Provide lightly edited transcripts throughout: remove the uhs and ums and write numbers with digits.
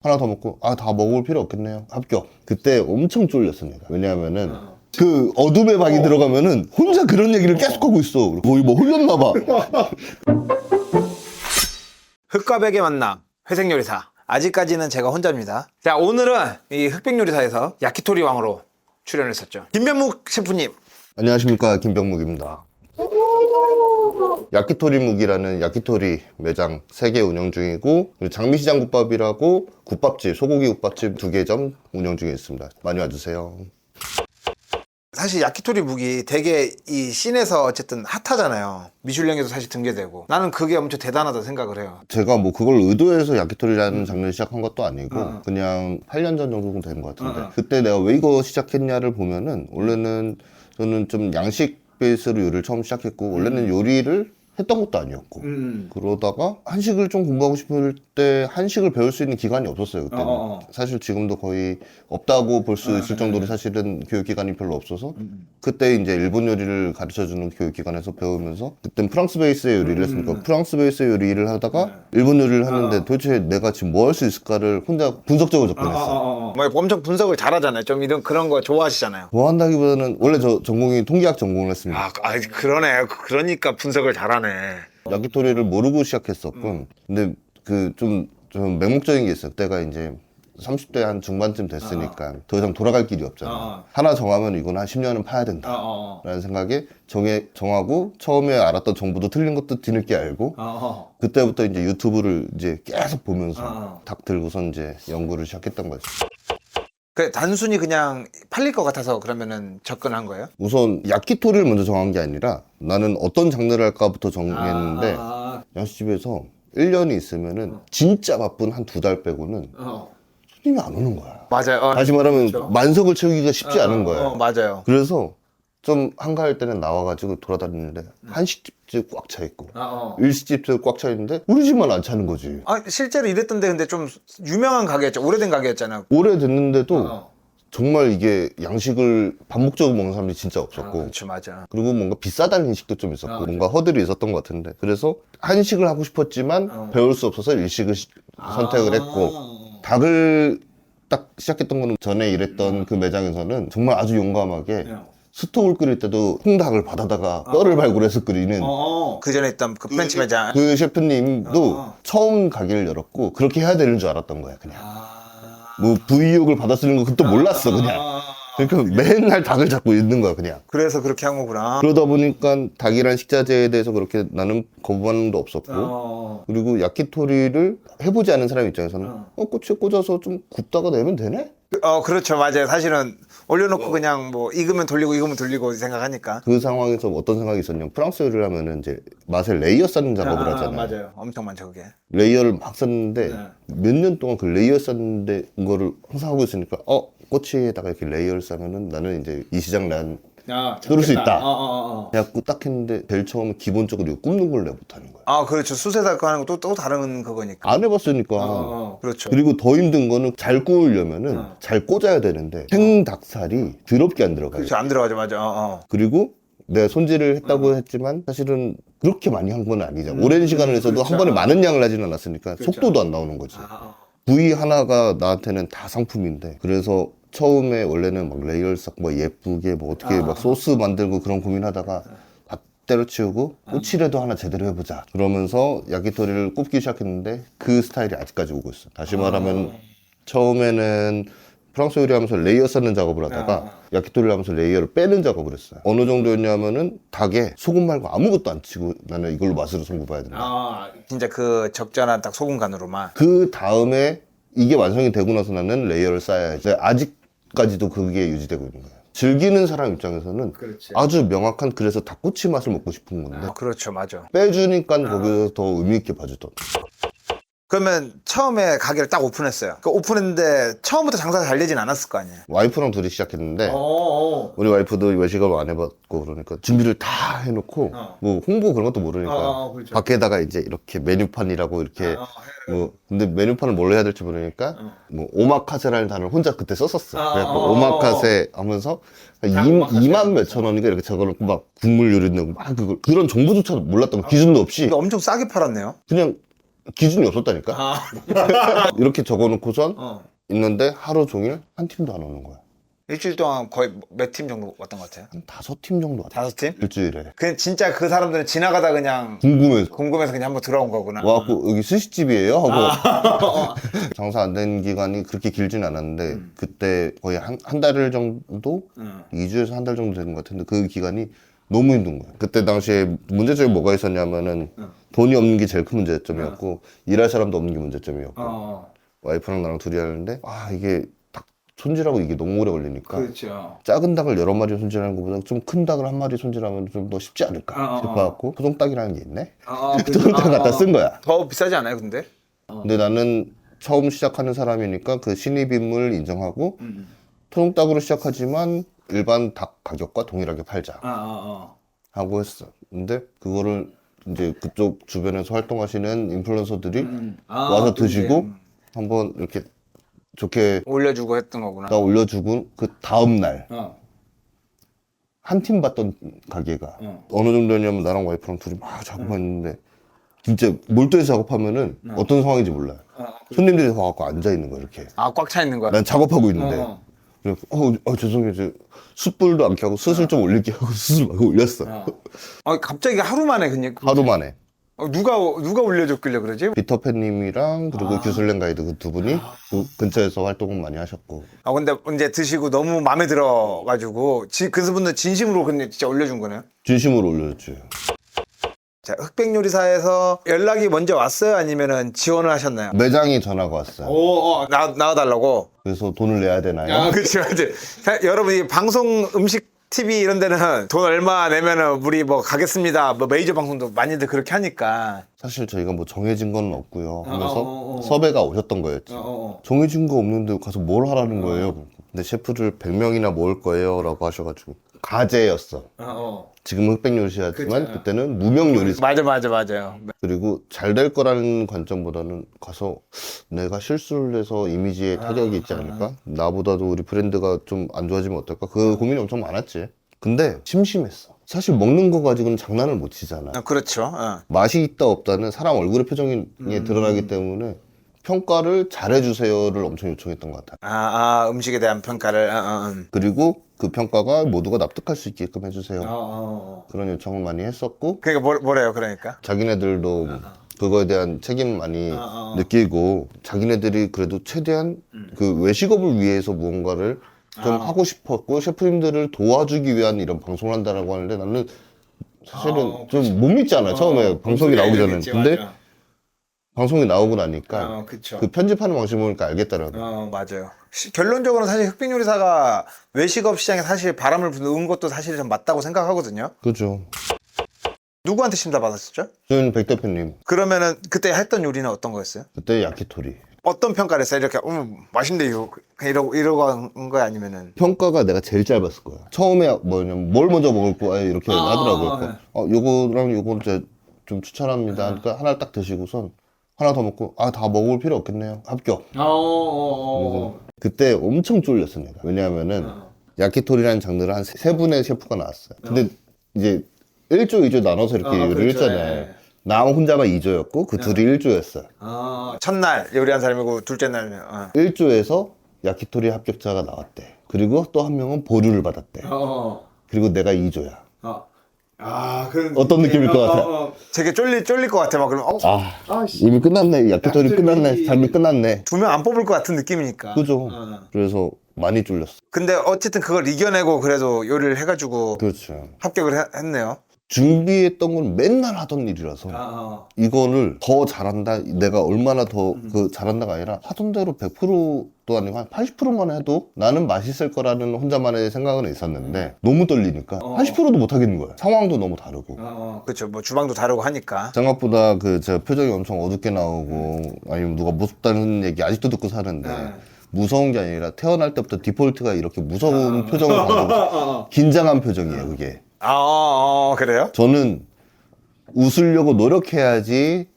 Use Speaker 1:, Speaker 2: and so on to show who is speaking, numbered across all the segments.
Speaker 1: 하나 더 먹고 아 다 먹을 필요 없겠네요. 합격. 그때 엄청 쫄렸습니다. 왜냐하면은 그 어둠의 방이 들어가면은 혼자 그런 얘기를 계속 하고 있어. 거의 뭐 홀렸나 봐.
Speaker 2: 흑과 백의 만남, 회색요리사. 아직까지는 제가 혼자입니다. 자, 오늘은 이 흑백요리사에서 야키토리 왕으로 출연했었죠. 김병묵 셰프님.
Speaker 1: 안녕하십니까, 김병묵입니다. 야키토리묵이라는 야키토리 매장 3개 운영 중이고, 그리고 장미시장 국밥이라고 국밥집, 소고기 국밥집 2개점 운영 중에 있습니다. 많이 와주세요.
Speaker 2: 사실 야키토리 묵이 되게 이 씬에서 어쨌든 핫하잖아요. 미슐랭에도 사실 등재되고. 나는 그게 엄청 대단하다 생각을 해요.
Speaker 1: 제가 뭐 그걸 의도해서 야키토리라는 장르를 시작한 것도 아니고 그냥 8년 전 정도 된 것 같은데 그때 내가 왜 이거 시작했냐를 보면은 원래는 저는 좀 양식 베이스로 요리를 처음 시작했고 원래는 요리를 했던 것도 아니었고 그러다가 한식을 좀 공부하고 싶을 때 한식을 배울 수 있는 기간이 없었어요. 그때는 사실 지금도 거의 없다고 볼 수 있을 정도로 사실은 교육기관이 별로 없어서 그때 이제 일본 요리를 가르쳐주는 교육기관에서 배우면서 그땐 프랑스 베이스의 요리를 했으니까 프랑스 베이스의 요리를 하다가 일본 요리를 하는데 도대체 내가 지금 뭐 할 수 있을까를 혼자 분석적으로 접근했어요.
Speaker 2: 뭐 엄청 분석을 잘하잖아요. 좀 이런 그런 거 좋아하시잖아요.
Speaker 1: 뭐 한다기보다는 원래 저 전공이 통계학 전공을 했습니다.
Speaker 2: 그러네. 그러니까 분석을 잘하네.
Speaker 1: 야키토리를 모르고 시작했었고 근데 그 좀 맹목적인 게 있어요. 그때가 이제 30대 한 중반쯤 됐으니까 더 이상 돌아갈 길이 없잖아. 하나 정하면 이건 한 10년은 파야 된다 라는 생각에 정하고 처음에 알았던 정보도 틀린 것도 뒤늦게 알고 그때부터 이제 유튜브를 이제 계속 보면서 탁 들고선 이제 연구를 시작했던 거죠.
Speaker 2: 그 단순히 그냥 팔릴 것 같아서 그러면은 접근한 거예요?
Speaker 1: 우선 야키토리를 먼저 정한 게 아니라 나는 어떤 장르를 할까부터 정했는데 양식집에서 1년이 있으면은 진짜 바쁜 한 2달 빼고는 손님이 안 오는 거야.
Speaker 2: 맞아요.
Speaker 1: 다시 말하면
Speaker 2: 그렇죠.
Speaker 1: 만석을 채우기가 쉽지 않은 거야.
Speaker 2: 맞아요.
Speaker 1: 그래서 좀 한가할 때는 나와가지고 돌아다니는데 한식집도 꽉 차 있고 일식집도 꽉 차 있는데 우리 집만 안 차는 거지.
Speaker 2: 실제로 이랬던데 근데 좀 유명한 가게였죠. 오래된 가게였잖아요.
Speaker 1: 오래됐는데도 정말 이게 양식을 반복적으로 먹는 사람들이 진짜 없었고
Speaker 2: 그렇죠, 맞아.
Speaker 1: 그리고 뭔가 비싸다는 인식도 좀 있었고 뭔가 허들이 있었던 것 같은데 그래서 한식을 하고 싶었지만 배울 수 없어서 일식을 선택을 했고 닭을 딱 시작했던 거는 전에 일했던 그 매장에서는 정말 아주 용감하게 스톡을 끓일 때도 홍닭을 바다다가 뼈를 발굴해서 끓이는
Speaker 2: 그 전에 있던 그 프렌치 매장.
Speaker 1: 그 셰프님도 처음 가게를 열었고 그렇게 해야 되는 줄 알았던 거야 그냥 뭐 부의육을 받아 쓰는 거 그것도 몰랐어 그냥 그러니까 맨날 닭을 잡고 있는 거야 그냥.
Speaker 2: 그래서 그렇게 한 거구나.
Speaker 1: 그러다 보니까 닭이란 식자재에 대해서 그렇게 나는 거부반응도 없었고 그리고 야키토리를 해보지 않은 사람 입장에서는 꼬치에 꽂아서 좀 굽다가 내면 되네?
Speaker 2: 그렇죠, 맞아요. 사실은 올려놓고 그냥 뭐 익으면 돌리고 생각하니까.
Speaker 1: 그 상황에서 어떤 생각이 있었냐면 프랑스 요리를 하면은 이제 맛을 레이어 쌓는 작업을 하잖아요.
Speaker 2: 맞아요. 엄청 많죠, 그게.
Speaker 1: 레이어를 막 썼는데 몇 년 동안 그 레이어 쌓는데 거를 항상 하고 있으니까 꼬치에다가 이렇게 레이어를 쌓으면은 나는 이제 이 시장 난 뚫을 수 있다. 그래갖고 딱 했는데 제일 처음에 기본적으로 이거 굽는 걸 내가 못하는 거야.
Speaker 2: 그렇죠. 수세살 거 하는 거 또 다른 그거니까.
Speaker 1: 안 해봤으니까.
Speaker 2: 그렇죠.
Speaker 1: 그리고 더 힘든 거는 잘 구우려면은 잘 꽂아야 되는데 생닭살이 더럽게 안 들어가요.
Speaker 2: 그렇죠. 안 들어가죠, 맞아.
Speaker 1: 그리고 내가 손질을 했다고 했지만 사실은 그렇게 많이 한 건 아니잖아. 오랜 시간을 했어도 한 번에 많은 양을 하진 않았으니까 속도도 안 나오는 거지. 부위 하나가 나한테는 다 상품인데 그래서 처음에 원래는 막 레이어를 쌓고 뭐 예쁘게 뭐 어떻게 막 소스 만들고 그런 고민하다가 다 때려치우고 꼬치라도 하나 제대로 해보자 그러면서 야키토리를 굽기 시작했는데 그 스타일이 아직까지 오고 있어. 다시 말하면 처음에는 프랑스 요리하면서 레이어 쌓는 작업을 하다가 야키토리를 하면서 레이어를 빼는 작업을 했어요. 어느 정도였냐면은 닭에 소금 말고 아무것도 안 치고 나는 이걸로 맛으로 승부 봐야 된다.
Speaker 2: 진짜 그 적절한 딱 소금 간으로만.
Speaker 1: 그 다음에 이게 완성이 되고 나서 나는 레이어를 쌓아야지. 아직까지도 그게 유지되고 있는 거예요. 즐기는 사람 입장에서는 아주 명확한 그래서 닭꼬치 맛을 먹고 싶은 건데
Speaker 2: 그렇죠, 맞아.
Speaker 1: 빼주니까 거기서 더 의미 있게 봐주더라고.
Speaker 2: 그러면 처음에 가게를 딱 오픈했어요. 그 오픈했는데 처음부터 장사가 잘 되진 않았을 거 아니에요.
Speaker 1: 와이프랑 둘이 시작했는데 우리 와이프도 외식을 안 해봤고 그러니까 준비를 다 해놓고 뭐 홍보 그런 것도 모르니까
Speaker 2: 그렇죠.
Speaker 1: 밖에다가 이제 이렇게 메뉴판이라고 이렇게 뭐 근데 메뉴판을 뭘로 해야 될지 모르니까 뭐 오마카세라는 단어를 혼자 그때 썼었어. 그래서 오마카세 하면서 2만 몇천 원인가 이렇게 적어놓고 막 국물 요리 넣고 막 그런 정보조차도 몰랐던 거 기준도 없이
Speaker 2: 근데 엄청 싸게 팔았네요.
Speaker 1: 그냥 기준이 없었다니까. 이렇게 적어놓고선 있는데 하루 종일 한 팀도 안 오는 거야.
Speaker 2: 일주일 동안 거의 몇 팀 정도 왔던 것 같아요?
Speaker 1: 한 5팀 정도 왔다.
Speaker 2: 5팀?
Speaker 1: 일주일에.
Speaker 2: 그 진짜 그 사람들은 지나가다 그냥
Speaker 1: 궁금해서
Speaker 2: 그냥 한번 들어온 거구나.
Speaker 1: 와갖고 여기 스시집이에요? 하고 장사 안 된 기간이 그렇게 길진 않았는데 그때 거의 한 달 정도? 2주에서 한 달 정도 되는 것 같은데 그 기간이 너무 힘든 거야. 그때 당시에 문제점이 뭐가 있었냐면은 돈이 없는 게 제일 큰 문제점이었고 일할 사람도 없는 게 문제점이었고 와이프랑 나랑 둘이 하는데 이게 딱 손질하고 이게 너무 오래 걸리니까
Speaker 2: 그렇죠.
Speaker 1: 작은 닭을 여러 마리 손질하는 것보다 좀 큰 닭을 한 마리 손질하면 좀 더 쉽지 않을까 싶어갖고 토종닭이라는 게 있네? 토종닭 갖다 쓴 거야.
Speaker 2: 더 비싸지 않아요 근데?
Speaker 1: 근데 나는 처음 시작하는 사람이니까 그 신입임을 인정하고 토종닭으로 시작하지만 일반 닭 가격과 동일하게 팔자 하고 했어. 근데 그거를 이제 그쪽 주변에서 활동하시는 인플루언서들이 와서 드시고 한번 이렇게 좋게
Speaker 2: 올려주고 했던 거구나.
Speaker 1: 나 올려주고 그 다음날 한 팀 봤던 가게가 어느 정도냐면 나랑 와이프랑 둘이 막 작업했는데 진짜 몰두해서 작업하면은 어떤 상황인지 몰라요. 손님들이 와갖고 앉아있는 거야 이렇게.
Speaker 2: 꽉 차 있는 거야?
Speaker 1: 난 작업하고 있는데 그래서 죄송해요. 저 숯불도 안 켜고 숯을 좀 올릴게 하고 숯을 막 올렸어.
Speaker 2: 갑자기 하루 만에 그냥
Speaker 1: 하루 만에.
Speaker 2: 누가 올려줬길래 그러지?
Speaker 1: 피터팬님이랑 그리고 규슬랭 가이드 그 두 분이 그 근처에서 활동을 많이 하셨고.
Speaker 2: 근데 이제 드시고 너무 마음에 들어가지고 그분들 진심으로 근데 진짜 올려준 거네요?
Speaker 1: 진심으로 올려줬죠.
Speaker 2: 자, 흑백요리사에서 연락이 먼저 왔어요? 아니면은 지원을 하셨나요?
Speaker 1: 매장에 전화가 왔어요.
Speaker 2: 나와달라고?
Speaker 1: 그래서 돈을 내야 되나요?
Speaker 2: 그치. 여러분, 이 방송 음식 TV 이런 데는 돈 얼마 내면은 우리 뭐 가겠습니다. 뭐 메이저 방송도 많이들 그렇게 하니까.
Speaker 1: 사실 저희가 뭐 정해진 건 없고요 하면서 섭외가 오셨던 거였지. 정해진 거 없는데 가서 뭘 하라는 거예요. 근데 셰프를 100명이나 모을 거예요 라고 하셔가지고 가제였어. 지금은 흑백요리사지만 그때는 무명요리사.
Speaker 2: 맞아요.
Speaker 1: 그리고 잘 될 거라는 관점보다는 가서 내가 실수를 해서 이미지에 타격이 있지 않을까? 나보다도 우리 브랜드가 좀 안 좋아지면 어떨까? 그 고민이 엄청 많았지. 근데 심심했어. 사실 먹는 거 가지고는 장난을 못 치잖아.
Speaker 2: 그렇죠.
Speaker 1: 맛이 있다 없다는 사람 얼굴의 표정이 드러나기 때문에 평가를 잘해주세요를 엄청 요청했던 것 같아요.
Speaker 2: 음식에 대한 평가를.
Speaker 1: 그리고 그 평가가 모두가 납득할 수 있게끔 해주세요. 그런 요청을 많이 했었고.
Speaker 2: 그러니까 뭐래요, 그러니까?
Speaker 1: 자기네들도 그거에 대한 책임을 많이 느끼고 자기네들이 그래도 최대한 그 외식업을 위해서 무언가를 좀 하고 싶었고 셰프님들을 도와주기 위한 이런 방송을 한다라고 하는데 나는 사실은 좀 못 믿잖아 처음에 방송이 나오기 전에. 근데 방송이 나오고 나니까 그 편집하는 방식 보니까 알겠더라고요.
Speaker 2: 맞아요. 결론적으로는 사실 흑백요리사가 외식업 시장에 사실 바람을 부는 것도 사실 좀 맞다고 생각하거든요.
Speaker 1: 그렇죠.
Speaker 2: 누구한테 심사 받았었죠?
Speaker 1: 저는 백 대표님.
Speaker 2: 그러면은 그때 했던 요리는 어떤 거였어요?
Speaker 1: 그때 야키토리.
Speaker 2: 어떤 평가를 했어요? 이렇게 맛있는데요. 이러고 한 거야 아니면은?
Speaker 1: 평가가 내가 제일 짧았을 거야. 처음에 뭐냐면 뭘 먼저 먹을 거야 이렇게 하더라고요. 요거랑 요거 좀 추천합니다. 그러니까 하나를 딱 드시고선 하나 더 먹고 다 먹을 필요 없겠네요. 합격. 그리고 그때 엄청 쫄렸어 내가. 왜냐하면은 야키토리라는 장르를 한 세 분의 셰프가 나왔어요. 근데 이제 1조, 2조 나눠서 이렇게 요리를 했잖아요. 나 혼자만 2조였고 그 둘이 1조였어.
Speaker 2: 첫날 요리한 사람이고 둘째 날
Speaker 1: 1조에서 야키토리 합격자가 나왔대. 그리고 또 한 명은 보류를 받았대. 그리고 내가 2조야. 어떤 느낌일 것 같아?
Speaker 2: 되게 쫄릴 것 같아. 막 그러면
Speaker 1: 이미 끝났네. 야키토리 끝났네. 삶이 끝났네.
Speaker 2: 2명 안 뽑을 것 같은 느낌이니까.
Speaker 1: 그죠. 그래서 많이 쫄렸어.
Speaker 2: 근데 어쨌든 그걸 이겨내고 그래도 요리를 해가지고
Speaker 1: 그렇죠.
Speaker 2: 합격을 했네요.
Speaker 1: 준비했던 건 맨날 하던 일이라서 이거를 더 잘한다, 내가 얼마나 더 잘한다가 아니라 하던 대로 100%도 아니고 한 80%만 해도 나는 맛있을 거라는 혼자만의 생각은 있었는데 너무 떨리니까 80%도 못 하겠는 거야. 상황도 너무 다르고.
Speaker 2: 그렇죠. 뭐 주방도 다르고 하니까.
Speaker 1: 생각보다 제 표정이 엄청 어둡게 나오고 아니면 누가 무섭다는 얘기 아직도 듣고 사는데 무서운 게 아니라 태어날 때부터 디폴트가 이렇게 무서운 표정을 가지고 긴장한 표정이에요 그게.
Speaker 2: 그래요?
Speaker 1: 저는 웃으려고 노력해야지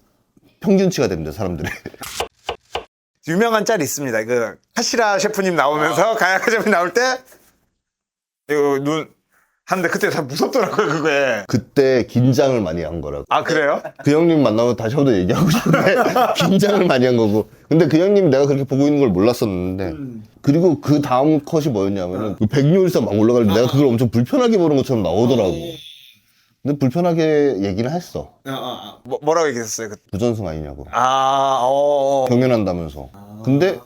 Speaker 1: 평균치가 됩니다, 사람들이.
Speaker 2: 유명한 짤이 있습니다. 그 카시라 셰프님 나오면서 가야카 셰프님 나올 때 이거 하는데 그때 다 무섭더라고요 그게.
Speaker 1: 그때 긴장을 많이 한 거라고.
Speaker 2: 아 그래요?
Speaker 1: 그 형님 만나면 다시 한번 더 얘기하고 싶은데 긴장을 많이 한 거고. 근데 그 형님 내가 그렇게 보고 있는 걸 몰랐었는데 그리고 그 다음 컷이 뭐였냐면은 그 백요일사 막 올라가는데 내가 그걸 엄청 불편하게 보는 것처럼 나오더라고. 근데 불편하게 얘기를 했어.
Speaker 2: 뭐라고 얘기했어요?
Speaker 1: 부전승 아니냐고.
Speaker 2: 아.
Speaker 1: 경연한다면서. 근데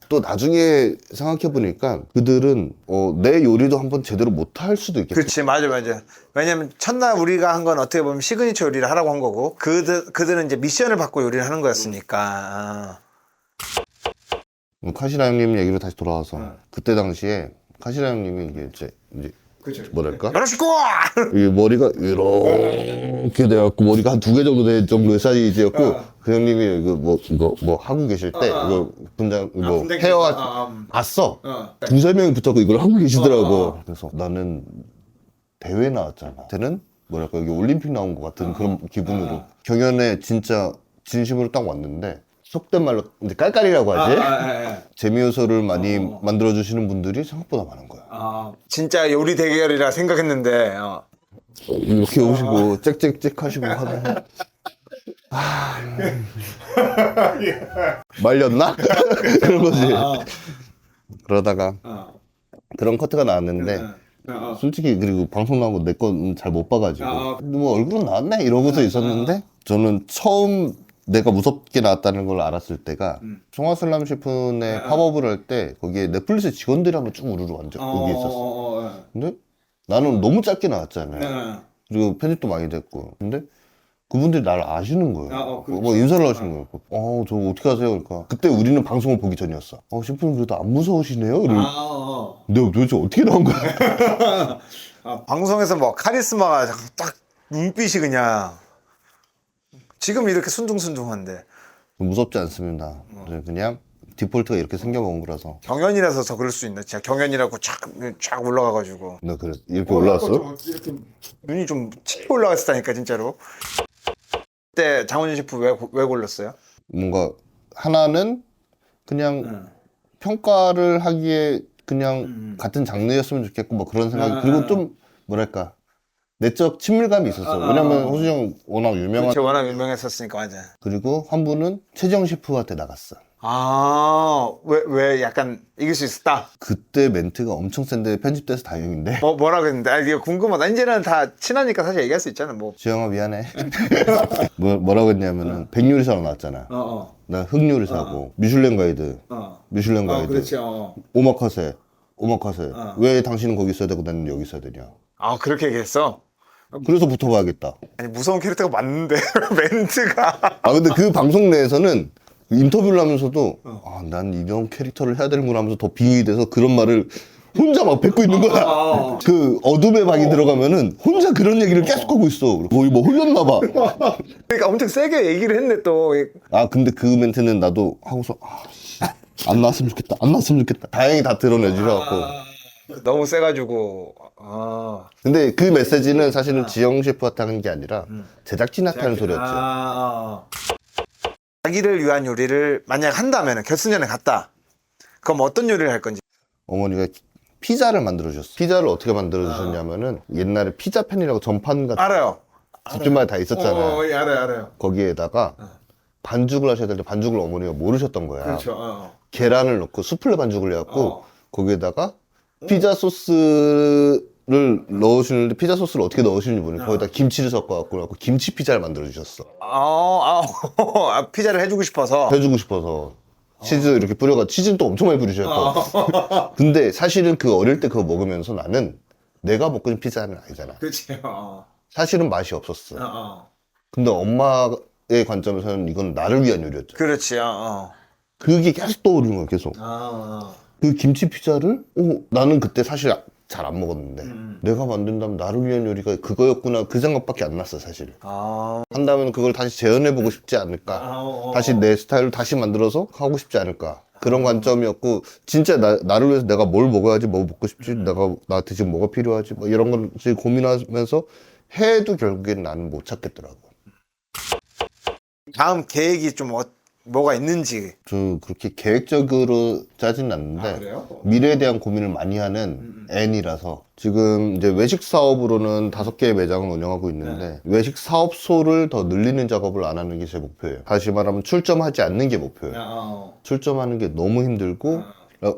Speaker 1: 또 나중에 생각해보니까 그들은 내 요리도 한번 제대로 못할 수도 있겠다.
Speaker 2: 그렇지, 맞아. 왜냐면 첫날 우리가 한 건 어떻게 보면 시그니처 요리를 하라고 한 거고 그들은 이제 미션을 받고 요리를 하는 거였으니까.
Speaker 1: 카시라 형님 얘기로 다시 돌아와서 그때 당시에 카시라 형님이 이게 이제 뭐랄까?
Speaker 2: 열어주고!
Speaker 1: 이 머리가 이렇게 돼갖고 머리가 한 2개 정도 될 정도의 사이즈였고 그 형님이 이거 하고 계실 때 이거 분장 헤어 봤어. 2-3명이 붙었고 이걸 하고 계시더라고. 그래서 나는 대회 나왔잖아. 그때는 뭐랄까 여기 올림픽 나온 것 같은 그런 기분으로 경연에 진짜 진심으로 딱 왔는데 속된 말로 이제 깔깔이라고 하지. 재미 요소를 많이 만들어주시는 분들이 생각보다 많은 거야.
Speaker 2: 진짜 요리 대결이라 생각했는데
Speaker 1: 이렇게 오시고 짹짹짹 하시고 하면 말렸나? 그런 거지. 그러다가 그런 커트가 나왔는데 솔직히 그리고 방송 나오고 내 건 잘 못 봐가지고 뭐 얼굴은 나왔네 이러고서 있었는데 저는 처음 내가 무섭게 나왔다는 걸 알았을 때가 송화슬람 셰프네 팝업을 할 때 거기에 넷플릭스 직원들이 한번 쭉 우르르 앉아 여기 있었어. 근데 나는 너무 짧게 나왔잖아요. 그리고 편집도 많이 됐고. 근데 그분들이 나를 아시는 거예요. 뭐 인사를 하시는 거예요. 저 어떻게 하세요? 그러니까 그때 우리는 방송을 보기 전이었어. 셰프님 그래도 안 무서우시네요? 내가 도대체 어떻게 나온 거야?
Speaker 2: 방송에서 뭐 카리스마가 딱 눈빛이 그냥 지금 이렇게 순둥순둥한데
Speaker 1: 무섭지 않습니다. 그냥 디폴트가 이렇게 생겨본 거라서.
Speaker 2: 경연이라서 더 그럴 수 있나? 진짜 경연이라고 쫙 올라가가지고
Speaker 1: 나 그래 이렇게 올라왔어?
Speaker 2: 이렇게 눈이 좀 치고 올라갔었다니까 진짜로. 그때 장원준 셰프 왜 골랐어요?
Speaker 1: 뭔가 하나는 그냥 평가를 하기에 그냥 같은 장르였으면 좋겠고 뭐 그런 생각이 그리고 좀 뭐랄까 내적 친밀감이 있었어. 왜냐면 호수 형 워낙 유명한
Speaker 2: 제가 워낙 유명했었으니까 맞아.
Speaker 1: 그리고 한 분은 최정 셰프한테 나갔어.
Speaker 2: 왜 약간 이길 수 있었다?
Speaker 1: 그때 멘트가 엄청 센데 편집돼서 다행인데.
Speaker 2: 뭐라고 했는데? 이거 궁금하다. 이제는 다 친하니까 사실 얘기할 수 있잖아.
Speaker 1: 지영아 미안해. 뭐라고 했냐면은 백요리사로 나왔잖아. 나 흑요리사고 미슐랭 가이드. 미슐랭 가이드.
Speaker 2: 그렇지.
Speaker 1: 오마카세. 왜 당신은 거기 있어야 되고 나는 여기 있어야 되냐.
Speaker 2: 그렇게 얘기했어?
Speaker 1: 그래서 붙어봐야겠다.
Speaker 2: 아니 무서운 캐릭터가 맞는데 멘트가.
Speaker 1: 근데 그 방송 내에서는 인터뷰를 하면서도 난 이런 캐릭터를 해야 되는구나 하면서 더 빙의 돼서 그런 말을 혼자 막 뱉고 있는 거야. 그 어둠의 방이 들어가면은 혼자 그런 얘기를 계속 하고 있어. 거의 뭐 흘렸나 봐.
Speaker 2: 그러니까 엄청 세게 얘기를 했네 또.
Speaker 1: 근데 그 멘트는 나도 하고서 안 나왔으면 좋겠다. 다행히 다 드러내주셔갖고.
Speaker 2: 너무 세가지고.
Speaker 1: 근데 그 메시지는 사실은 지영 셰프한테 하는 게 아니라 제작진한테 하는 소리였지.
Speaker 2: 자기를 위한 요리를 만약 한다면 결승전에 갔다. 그럼 어떤 요리를 할 건지.
Speaker 1: 어머니가 피자를 만들어주셨어. 피자를 어떻게 만들어주셨냐면은 옛날에 피자팬이라고 전판 같은
Speaker 2: 알아요.
Speaker 1: 집집마다 다 있었잖아요.
Speaker 2: 알아요.
Speaker 1: 거기에다가 반죽을 하셔야 되는데 반죽을 어머니가 모르셨던 거야.
Speaker 2: 그렇죠.
Speaker 1: 계란을 넣고 수플레 반죽을 해갖고 거기에다가 피자 소스를 넣으시는데 피자 소스를 어떻게 넣으시는지 모르니까 거기다 김치를 섞어갖고 김치 피자를 만들어주셨어.
Speaker 2: 피자를 해주고 싶어서.
Speaker 1: 해주고 싶어서 치즈 이렇게 뿌려가 치즈는 또 엄청 많이 뿌리셨고. 근데 사실은 그 어릴 때 그거 먹으면서 나는 내가 먹고 싶은 피자는 아니잖아.
Speaker 2: 그렇지.
Speaker 1: 사실은 맛이 없었어. 근데 엄마의 관점에서는 이건 나를 위한 요리였죠.
Speaker 2: 그렇지.
Speaker 1: 그게 계속 떠오르는 거야 계속. 그 김치 피자를 나는 그때 사실 잘 안 먹었는데 내가 만든다면 나를 위한 요리가 그거였구나 그 생각밖에 안 났어 사실. 한다면 그걸 다시 재현해보고 싶지 않을까. 다시 내 스타일을 다시 만들어서 하고 싶지 않을까. 그런 관점이었고 진짜 나를 위해서 내가 뭘 먹어야지 뭐 먹고 싶지 나한테 지금 뭐가 필요하지 뭐 이런 걸 고민하면서 해도 결국엔 나는 못 찾겠더라고.
Speaker 2: 다음 계획이 좀 뭐가 있는지.
Speaker 1: 저 그렇게 계획적으로 짜진 않는데
Speaker 2: 그래요?
Speaker 1: 미래에 대한 고민을 많이 하는 N이라서 지금 이제 외식 사업으로는 5개의 매장을 운영하고 있는데 외식 사업소를 더 늘리는 작업을 안 하는 게 제 목표예요. 다시 말하면 출점하지 않는 게 목표예요. 출점하는 게 너무 힘들고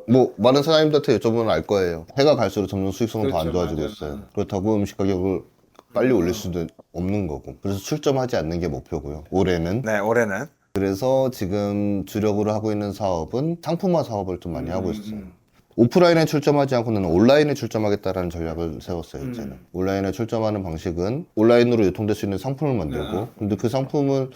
Speaker 1: 뭐 많은 사장님들한테 여쭤보면 알 거예요. 해가 갈수록 점점 수익성은 더 안 좋아지고 있어요. 그렇다고 음식 가격을 빨리 올릴 수도 없는 거고 그래서 출점하지 않는 게 목표고요. 올해는
Speaker 2: 네, 올해는.
Speaker 1: 그래서 지금 주력으로 하고 있는 사업은 상품화 사업을 좀 많이 하고 있어요. 오프라인에 출점하지 않고 나는 온라인에 출점하겠다라는 전략을 세웠어요. 이제는 온라인에 출점하는 방식은 온라인으로 유통될 수 있는 상품을 만들고 근데 그 상품을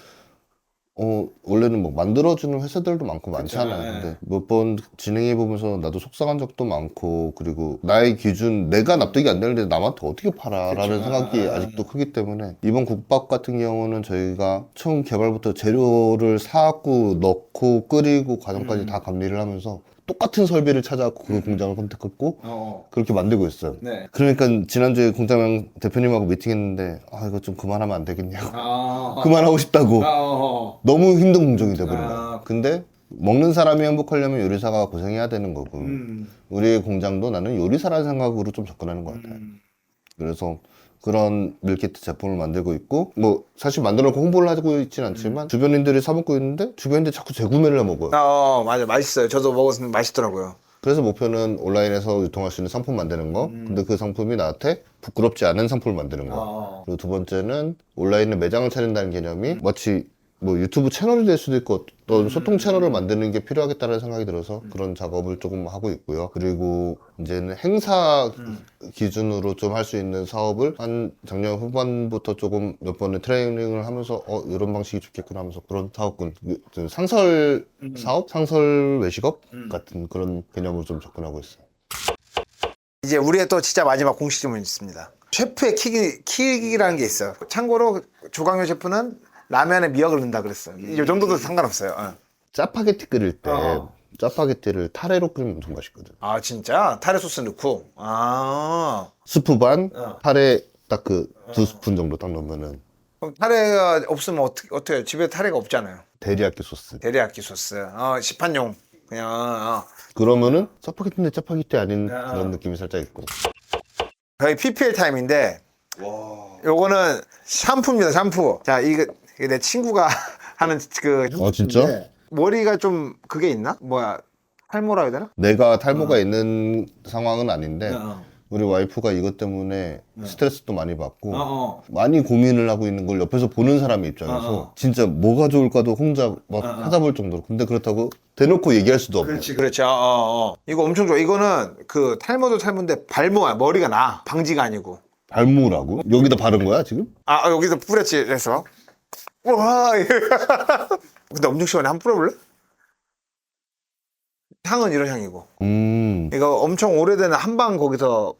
Speaker 1: 원래는 뭐 만들어주는 회사들도 많고 많잖아요. 근데 몇 번 진행해보면서 나도 속상한 적도 많고, 그리고 나의 기준, 내가 납득이 안 되는데 남한테 어떻게 팔아? 라는 생각이 아직도 크기 때문에, 이번 국밥 같은 경우는 저희가 처음 개발부터 재료를 사고, 넣고, 끓이고, 과정까지 다 감리를 하면서 똑같은 설비를 찾아갖고 그 공장을 선택했고, 그렇게 만들고 있어요.
Speaker 2: 네.
Speaker 1: 그러니까 지난주에 공장 대표님하고 미팅했는데, 이거 좀 그만하면 안 되겠냐고. 그만하고 싶다고. 너무 힘든 공정이 돼버린 거야. 근데 먹는 사람이 행복하려면 요리사가 고생해야 되는 거고 우리의 공장도 나는 요리사라는 생각으로 좀 접근하는 것 같아요. 그래서 그런 밀키트 제품을 만들고 있고 뭐 사실 만들어 놓고 홍보를 하고 있진 않지만 주변인들이 사 먹고 있는데 주변인들이 자꾸 재구매를 해 먹어요.
Speaker 2: 맞아요. 맛있어요. 저도 먹었는데 맛있더라고요.
Speaker 1: 그래서 목표는 온라인에서 유통할 수 있는 상품 만드는 거 근데 그 상품이 나한테 부끄럽지 않은 상품을 만드는 거 그리고 두 번째는 온라인에 매장을 차린다는 개념이 마치 뭐 유튜브 채널이 될 수도 있고 어떤 소통 채널을 만드는 게 필요하겠다는 생각이 들어서 그런 작업을 조금 하고 있고요. 그리고 이제는 행사 기준으로 좀 할 수 있는 사업을 한 작년 후반부터 조금 몇 번의 트레이닝을 하면서 이런 방식이 좋겠구나 하면서 그런 사업군 상설 사업? 상설 외식업? 같은 그런 개념으로 좀 접근하고 있어요.
Speaker 2: 이제 우리의 또 진짜 마지막 공식 질문이 있습니다. 셰프의 킥이라는 게 있어요. 참고로 조광현 셰프는 라면에 미역을 넣는다 그랬어요. 이 정도도 상관없어요.
Speaker 1: 짜파게티 끓일 때 짜파게티를 타레로 끓이면 엄청 맛있거든.
Speaker 2: 아 진짜? 타레 소스 넣고?
Speaker 1: 스프 반, 타레 딱 그 2스푼 정도 딱 넣으면은
Speaker 2: 그럼 타레가 없으면 어떻게 해요? 집에 타레가 없잖아요.
Speaker 1: 데리야끼 소스.
Speaker 2: 데리야끼 소스. 시판용. 그냥.
Speaker 1: 그러면은 짜파게티인데 짜파게티 아닌 그런 느낌이 살짝 있고.
Speaker 2: 저희 PPL 타임인데 요거는 샴푸입니다. 샴푸. 자 이게 내 친구가 하는 그
Speaker 1: 진짜?
Speaker 2: 머리가 좀 그게 있나? 탈모라 해야 되나?
Speaker 1: 내가 탈모가 있는 상황은 아닌데 우리 와이프가 이것 때문에 스트레스도 많이 받고 많이 고민을 하고 있는 걸 옆에서 보는 사람 입장에서 진짜 뭐가 좋을까도 혼자 막 찾아볼 정도로. 근데 그렇다고 대놓고 얘기할 수도 없고.
Speaker 2: 그렇지. 이거 엄청 좋아. 이거는 그 탈모도 탈모인데 발모야. 머리가 나. 방지가 아니고.
Speaker 1: 발모라고? 여기다 바른 거야 지금?
Speaker 2: 여기서 뿌렸지. 그래서 와. 근데 엄청 시원해. 한번 뿌려볼래? 향은 이런 향이고. 이거 엄청 오래된 한방 거기서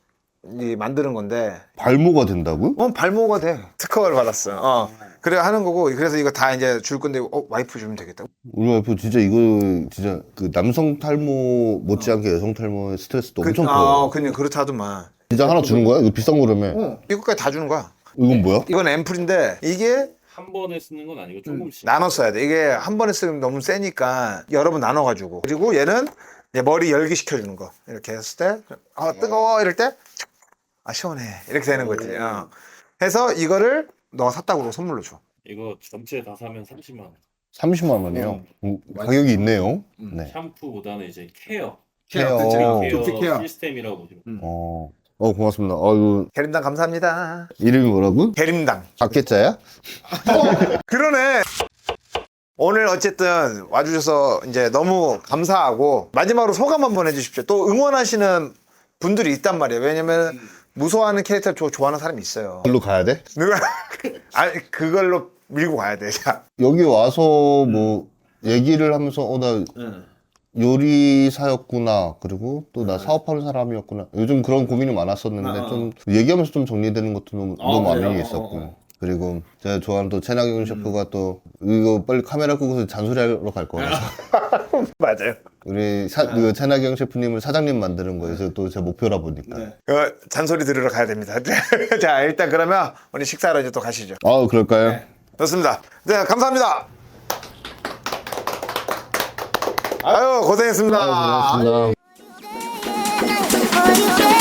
Speaker 2: 만드는 건데.
Speaker 1: 발모가 된다고?
Speaker 2: 발모가 돼. 특허를 받았어. 그래 하는 거고. 그래서 이거 다 이제 줄 건데 와이프 주면 되겠다.
Speaker 1: 우리 와이프 진짜 이거 진짜 그 남성 탈모 못지않게 여성 탈모의 스트레스도 엄청 커요.
Speaker 2: 그냥 그렇다 하더만.
Speaker 1: 진짜 하나 주는 거야? 이거 비싼 거라며?
Speaker 2: 이거까지 다 주는 거야.
Speaker 1: 이건 뭐야?
Speaker 2: 이건 앰플인데 이게
Speaker 3: 한 번에 쓰는 건 아니고 조금씩.
Speaker 2: 나눠 써야 돼. 이게 한 번에 쓰면 너무 세니까 여러 번 나눠가지고. 그리고 얘는 이제 머리 열기 시켜주는 거. 이렇게 했을 때, 뜨거워 이럴 때, 시원해 이렇게 되는 거지. 해서 이거를 너가 샀다고 그러고 선물로 줘.
Speaker 3: 이거 전체 다 사면 30만 원.
Speaker 1: 30만 원이요? 가격이 있네요. 네.
Speaker 3: 샴푸보다는 이제 케어
Speaker 1: 케어.
Speaker 3: 케어 시스템이라고 보시면.
Speaker 1: 고맙습니다. 이거
Speaker 2: 게림당 감사합니다.
Speaker 1: 이름이 뭐라고?
Speaker 2: 게림당.
Speaker 1: 박개짜야?
Speaker 2: 그러네. 오늘 어쨌든 와주셔서 이제 너무 감사하고 마지막으로 소감 한번 해주십시오. 또 응원하시는 분들이 있단 말이에요. 왜냐면 무서워하는 캐릭터 좋아하는 사람이 있어요.
Speaker 1: 글로 가야 돼?
Speaker 2: 누가 그걸로 밀고 가야 돼. 자.
Speaker 1: 여기 와서 뭐 얘기를 하면서 나 요리사였구나. 그리고 또 나 사업하는 사람이었구나. 요즘 그런 고민이 많았었는데 좀 얘기하면서 좀 정리되는 것도 너무 많이 있었고. 그리고 제가 좋아하는 또 채나경 셰프가 또 이거 빨리 카메라 끄고서 잔소리하러 갈 거라서
Speaker 2: 맞아요.
Speaker 1: 우리 그 채나경 셰프님을 사장님 만드는 거에서 또 제 목표라 보니까.
Speaker 2: 잔소리 들으러 가야 됩니다. 자 일단 그러면 우리 식사로 이제 또 가시죠.
Speaker 1: 그럴까요?
Speaker 2: 좋습니다. 네 감사합니다. 아유 고생했습니다.
Speaker 1: 고맙습니다.
Speaker 4: Are you ready?